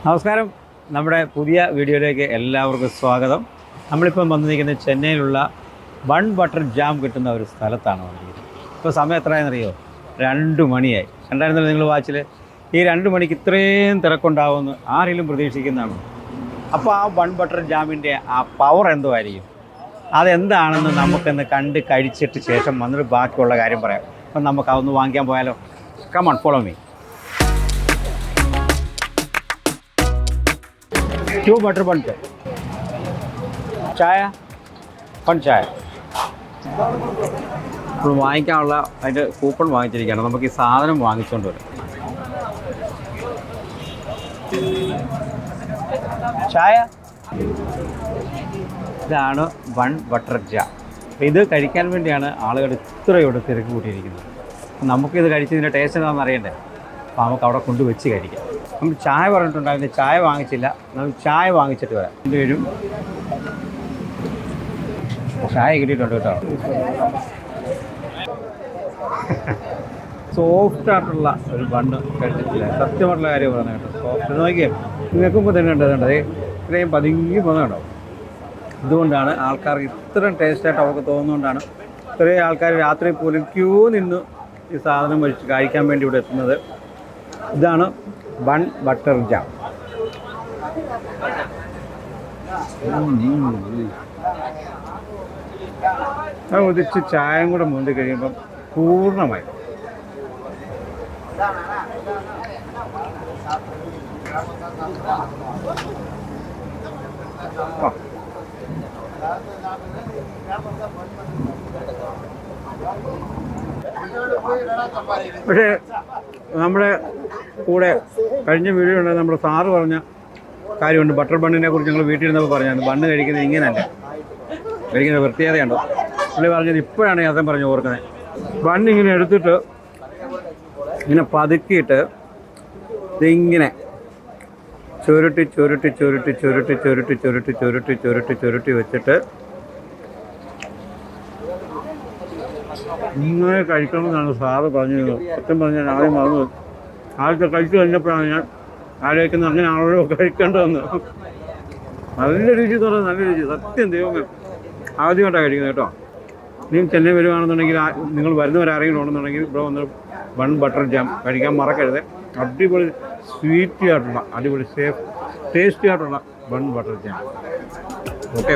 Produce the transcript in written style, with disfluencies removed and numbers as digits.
നമസ്കാരം, നമ്മുടെ പുതിയ വീഡിയോയിലേക്ക് എല്ലാവർക്കും സ്വാഗതം. നമ്മളിപ്പം വന്നിരിക്കുന്നത് ചെന്നൈയിലുള്ള ബൺ ബട്ടർ ജാം കിട്ടുന്ന ഒരു സ്ഥലത്താണ് വന്നിരിക്കുന്നത്. ഇപ്പോൾ സമയം എത്രയാണെന്നറിയോ? 2 മണിയായി. കണ്ടായിരുന്നല്ലോ നിങ്ങൾ വാച്ചിൽ. ഈ 2 മണിക്ക് ഇത്രയും തിരക്കുണ്ടാവുമെന്ന് ആരെങ്കിലും പ്രതീക്ഷിക്കുന്നതാണ്? അപ്പോൾ ആ ബൺ ബട്ടർ ജാമിൻ്റെ ആ പവർ എന്തോ ആയിരിക്കും, അതെന്താണെന്ന് നമുക്കൊന്ന് കണ്ട് കഴിച്ചിട്ട് ശേഷം വന്നിട്ട് ബാക്കിയുള്ള കാര്യം പറയാം. അപ്പം നമുക്ക് അതൊന്ന് വാങ്ങിക്കാൻ പോയാലോ? Come on, follow me. 2 बटर बन के ചായ, ബൺ ചായ. ഇപ്പോൾ വാങ്ങിക്കാനുള്ള അതിൻ്റെ കൂപ്പൺ വാങ്ങിച്ചിരിക്കുകയാണ്. നമുക്ക് ഈ സാധനം വാങ്ങിച്ചുകൊണ്ട് വരാം. ചായ. ഇതാണ് ബൺ ബട്ടർ ജാം. അപ്പോൾ ഇത് കഴിക്കാൻ വേണ്ടിയാണ് ആളുകൾ ഇത്രയോട് തിരക്ക് കൂട്ടിയിരിക്കുന്നത്. നമുക്കിത് കഴിച്ചതിൻ്റെ ടേസ്റ്റ് എന്താണെന്ന് അറിയണ്ടേ? അപ്പോൾ നമുക്ക് അവിടെ കൊണ്ടുവച്ച് കഴിക്കാം. നമ്മൾ ചായ പറഞ്ഞിട്ടുണ്ടായിരുന്നു, ചായ വാങ്ങിച്ചില്ല. നമുക്ക് ചായ വാങ്ങിച്ചിട്ട് വരാം. രണ്ടുപേരും ചായ കിട്ടിയിട്ടുണ്ട് കേട്ടോ. സോഫ്റ്റായിട്ടുള്ള ഒരു ബണ്ണ് കഴിച്ചിട്ടില്ല, സത്യമായിട്ടുള്ള കാര്യം പറഞ്ഞു കേട്ടോ. സോഫ്റ്റ് നോക്കിയേ, നിൽക്കുമ്പോൾ തന്നെ ഉണ്ട് അതുകൊണ്ട് ഇത്രയും പതുങ്ങി പോകുന്നുണ്ടോ. ഇതുകൊണ്ടാണ് ആൾക്കാർക്ക് ഇത്രയും ടേസ്റ്റായിട്ട് അവർക്ക് തോന്നുന്നതുകൊണ്ടാണ് ഇത്രയും ആൾക്കാർ രാത്രി പോലും ക്യൂ നിന്ന് ഈ സാധനം കഴിച്ച് കഴിക്കാൻ വേണ്ടി ഇവിടെ എത്തുന്നത്. ഇതാണ് ബൺ ബട്ടർ ജാം. അത് ഉദിച്ച് ചായയും കൂടെ മുന്തി കഴിയുമ്പം പൂർണ്ണമായി. പക്ഷേ നമ്മുടെ കൂടെ കഴിഞ്ഞ വീഡിയോ ഉണ്ട്, നമ്മുടെ സാറ് പറഞ്ഞ കാര്യമുണ്ട്. ബട്ടർ ബണ്ണിനെ കുറിച്ച് ഞങ്ങൾ വീട്ടിൽ ഇരുന്നപ്പോൾ പറഞ്ഞാൽ ബണ്ണ് കഴിക്കുന്നത് ഇങ്ങനെയല്ല, കഴിക്കുന്നത് പ്രത്യേകതയുണ്ടോ. പുള്ളി പറഞ്ഞത് ഇപ്പോഴാണ് ഞാൻ പറഞ്ഞു ഓർക്കുന്നത്. ബണ്ണ് ഇങ്ങനെ എടുത്തിട്ട് ഇങ്ങനെ പതുക്കിയിട്ട് ഇതിങ്ങനെ ചുരുട്ടി ചുരുട്ടി ചുരുട്ടി ചുരുട്ടി ചുരുട്ടി ചുരുട്ടി ചുരുട്ടി ചുരുട്ടി ചുരുട്ടി വെച്ചിട്ട് ഇങ്ങനെ കഴിക്കണമെന്നാണ് സാറ് പറഞ്ഞത്. സത്യം പറഞ്ഞാൽ ആദ്യം മറന്നു. ആദ്യത്തെ കഴിച്ചു കഴിഞ്ഞപ്പോഴാണ് ഞാൻ ആലോചിക്കുന്നത് അങ്ങനെ ആണല്ലോ കഴിക്കേണ്ടതെന്ന്. നല്ല രുചി എന്ന് പറഞ്ഞാൽ നല്ല രുചി. സത്യം ദൈവമേ, ആദ്യമായിട്ടാണ് കഴിക്കുന്നത് കേട്ടോ. നിങ്ങൾ ചെന്നൈ വരുവാണെന്നുണ്ടെങ്കിൽ, നിങ്ങൾ വരുന്നവരാരെങ്കിലും ഉണ്ടെന്നുണ്ടെങ്കിൽ ഇവിടെ വന്ന് ബൺ ബട്ടർ ജാം കഴിക്കാൻ മറക്കരുത്. അടിപൊളി സ്വീറ്റി ആയിട്ടുള്ള, അടിപൊളി ടേസ്റ്റി ആയിട്ടുള്ള ബൺ ബട്ടർ ജാം. ഓക്കെ.